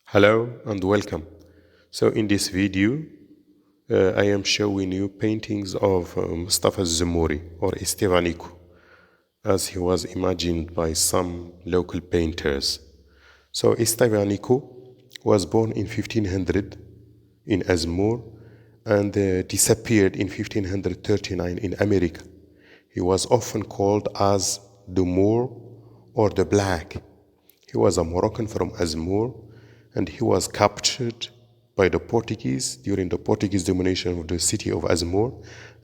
Hello and welcome. So in this video, I am showing you paintings of Mostafa Zemmouri or Estivanico, as he was imagined by some local painters. So Estivanico was born in 1500 in Azmor and disappeared in 1539 in America. He was often called as the Moor or the Black. He was a Moroccan from Azmor and he was captured by the Portuguese during the Portuguese domination of the city of Azmor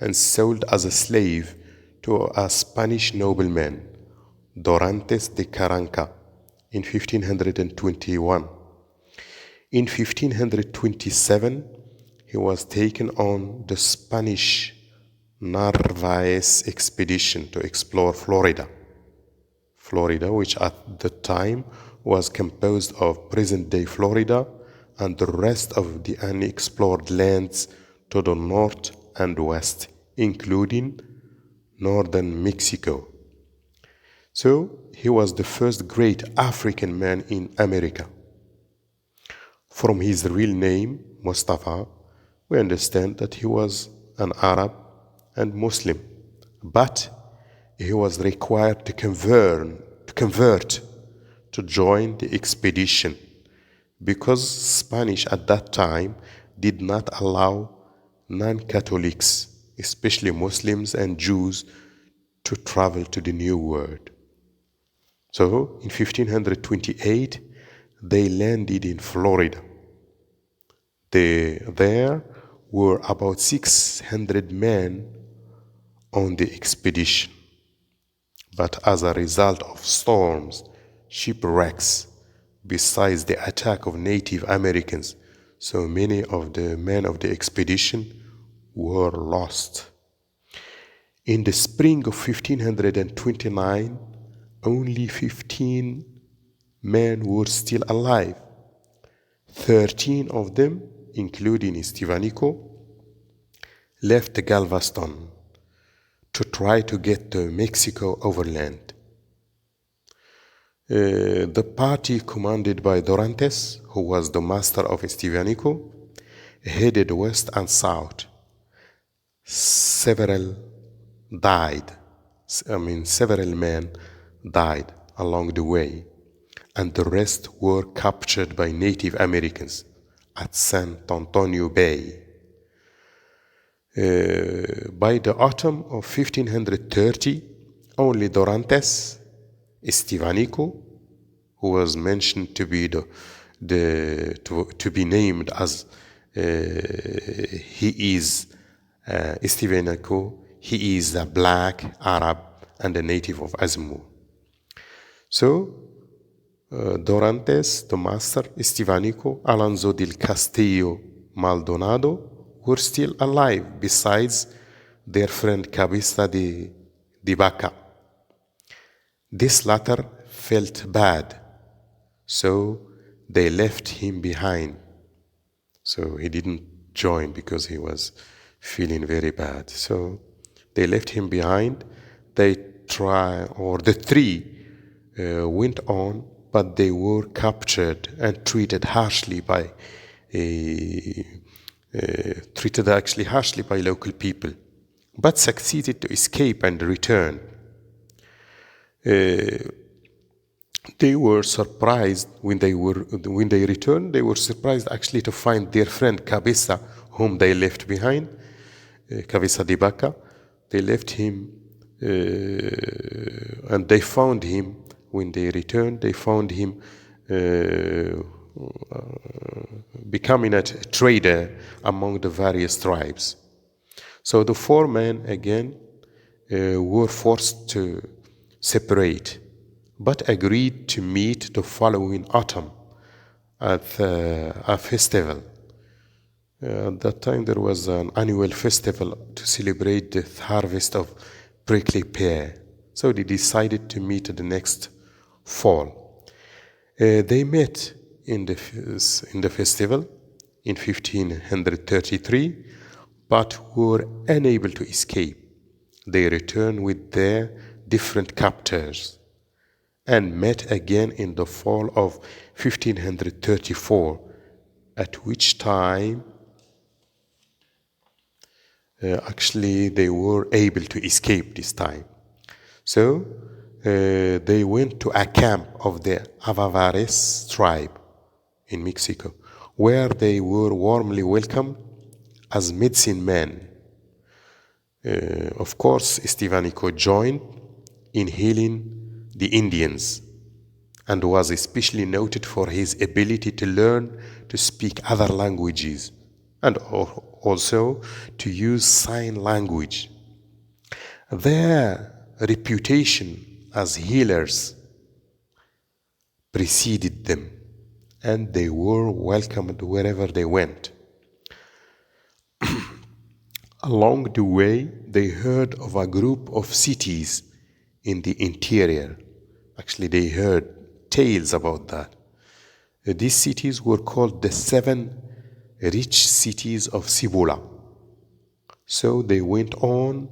and sold as a slave to a Spanish nobleman, Dorantes de Caranca, in 1521. In 1527, he was taken on the Spanish Narvaez expedition to explore Florida, which at the time was composed of present-day Florida and the rest of the unexplored lands to the north and west, including northern Mexico. So he was the first great African man in America. From his real name, Mostafa, we understand that he was an Arab and Muslim, but he was required to convert to join the expedition because Spanish at that time did not allow non-Catholics, especially Muslims and Jews, to travel to the New World. So in 1528, they landed in Florida. There were about 600 men on the expedition. But as a result of storms, shipwrecks, besides the attack of Native Americans, so many of the men of the expedition were lost. In the spring of 1529, only 15 men were still alive. 13 of them, including Estivanico, left Galveston to try to get to Mexico overland. The party commanded by Dorantes, who was the master of Estivanico, headed west and south. Several men died along the way, and the rest were captured by Native Americans at San Antonio Bay. By the autumn of 1530, only Dorantes, Estivanico, who was mentioned to be to be named as he is Estivanico, he is a black Arab and a native of Azmor. So Dorantes, the master, Estivanico, Alonso del Castillo, Maldonado were still alive, besides their friend Cabeza de Vaca. This latter felt bad, so they left him behind. So he didn't join because he was feeling very bad. So they left him behind. The three went on, but they were captured and treated harshly by local people, but succeeded to escape and return. They were surprised when they returned. They were surprised actually to find their friend Cabeza, whom they left behind, Cabeza de Vaca. They left him, and they found him. When they returned, they found him becoming a trader among the various tribes. So the four men again were forced to separate, but agreed to meet the following autumn at a festival. At that time there was an annual festival to celebrate the harvest of prickly pear. So they decided to meet the next fall. They met in the festival in 1533, but were unable to escape. They returned with their different captors, and met again in the fall of 1534, at which time actually they were able to escape this time. So they went to a camp of the Avavares tribe in Mexico, where they were warmly welcomed as medicine men. Of course, Estivanico joined in healing the Indians and was especially noted for his ability to learn to speak other languages and also to use sign language. Their reputation as healers preceded them, and they were welcomed wherever they went. Along the way, they heard of a group of cities in the interior. Actually, they heard tales about that. These cities were called the 7 rich cities of Cibola. So they went on,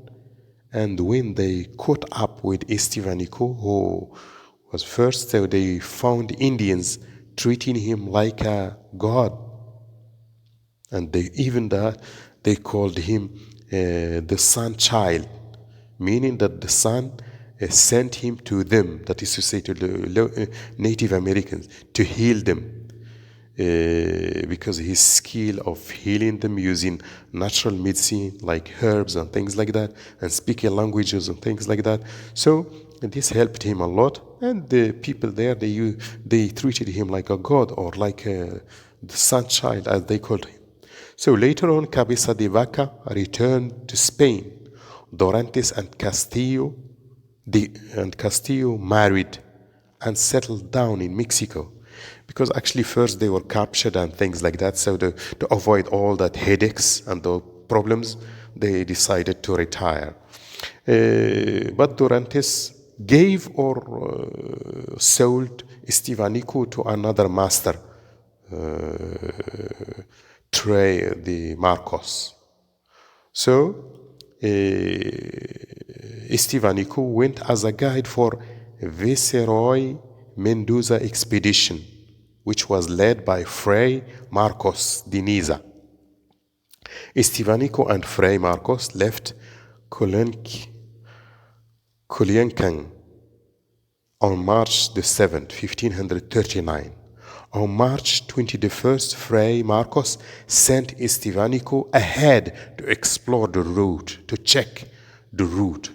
and when they caught up with Estivanico, who was first, so they found Indians treating him like a god. And they called him the sun child, meaning that the sun sent him to them, that is to say to the Native Americans, to heal them. Because his skill of healing them using natural medicine like herbs and things like that, and speaking languages and things like that. So this helped him a lot, and the people there, they treated him like a god, or like the sun child, as they called him. So later on, Cabeza de Vaca returned to Spain. Dorantes and Castillo married and settled down in Mexico, because actually first they were captured and things like that. So to avoid all that headaches and the problems, they decided to retire. But Dorantes gave or sold Estivanico to another master, Trey the Marcos. So Estivanico went as a guide for Viceroy Mendoza expedition, which was led by Fray Marcos de Niza. Estivanico and Fray Marcos left Culiacán on March the 7th, 1539. On March 21st, Fray Marcos sent Estivanico ahead to explore the route, to check the route.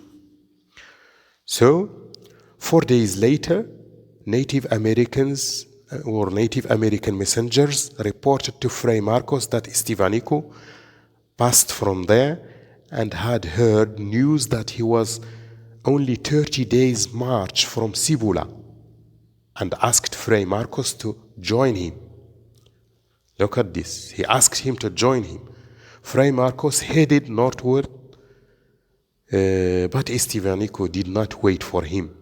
So, 4 days later, Native American messengers reported to Fray Marcos that Estivanico passed from there and had heard news that he was only 30 days' march from Cibola, and asked Fray Marcos to join him. Look at this. He asked him to join him. Fray Marcos headed northward, but Estivanico did not wait for him.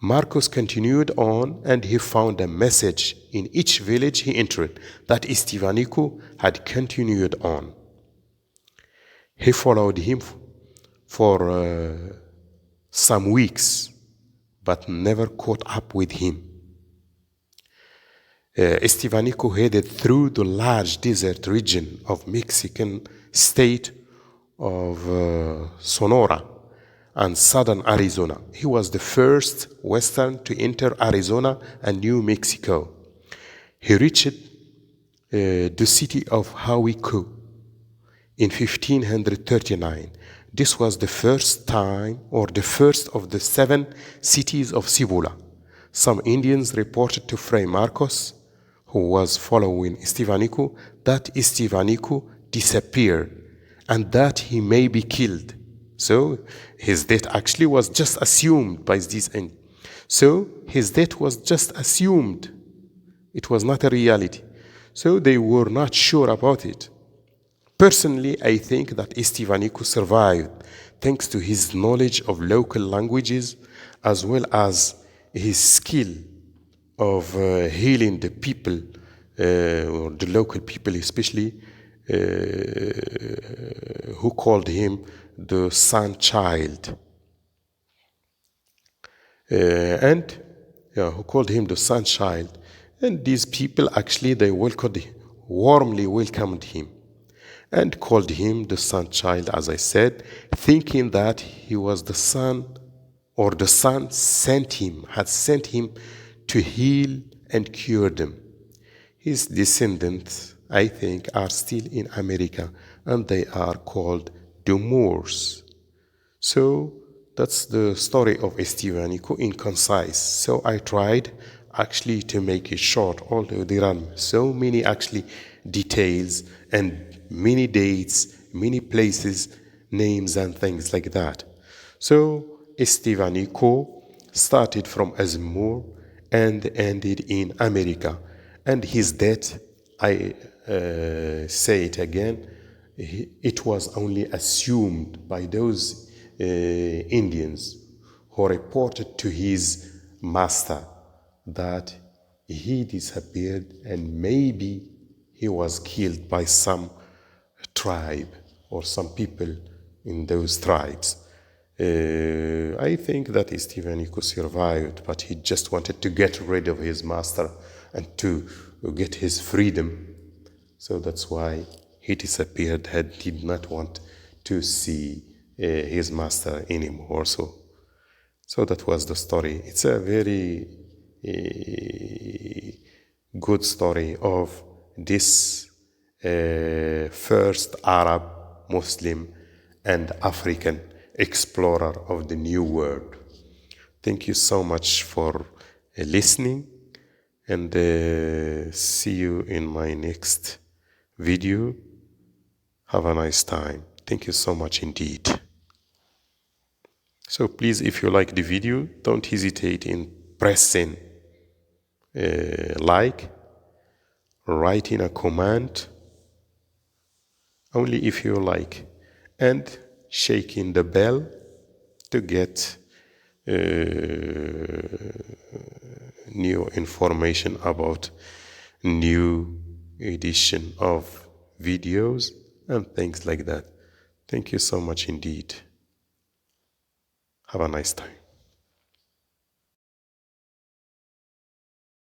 Marcos continued on, and he found a message in each village he entered that Estivanico had continued on. He followed him for some weeks, but never caught up with him. Estivanico headed through the large desert region of Mexican state of Sonora and southern Arizona. He was the first Western to enter Arizona and New Mexico. He reached the city of Hawico in 1539. This was the first time, or the first of the 7 cities of Cibola. Some Indians reported to Fray Marcos, who was following Estivanico, that Estivanico disappeared and that he may be killed. So his death actually was just assumed by these Indians. So his death was just assumed. It was not a reality. So they were not sure about it. Personally, I think that Estivanico survived thanks to his knowledge of local languages as well as his skill of healing the people, or the local people especially, who called him the sun child. and who called him the sun child. And these people actually they warmly welcomed him and called him the sun child, as I said, thinking that he was the son, or the sun had sent him to heal and cure them. His descendants, I think, are still in America, and they are called the Moors. So that's the story of Estivanico in concise. So I tried actually to make it short, although there are so many actually details and many dates, many places, names and things like that. So Estivanico started from Azmur and ended in America. And his death, I say it again, it was only assumed by those Indians who reported to his master that he disappeared and maybe he was killed by some tribe or some people in those tribes. I think that Estivanico survived, but he just wanted to get rid of his master and to get his freedom. So that's why he disappeared and did not want to see his master anymore. So that was the story. It's a very good story of this first Arab, Muslim, and African explorer of the New World. Thank you so much for listening, and see you in my next video. Have a nice time. Thank you so much indeed. So please, if you like the video, don't hesitate in pressing like, writing a comment, only if you like, and shaking the bell to get new information about new edition of videos and things like that. Thank you so much indeed. Have a nice time.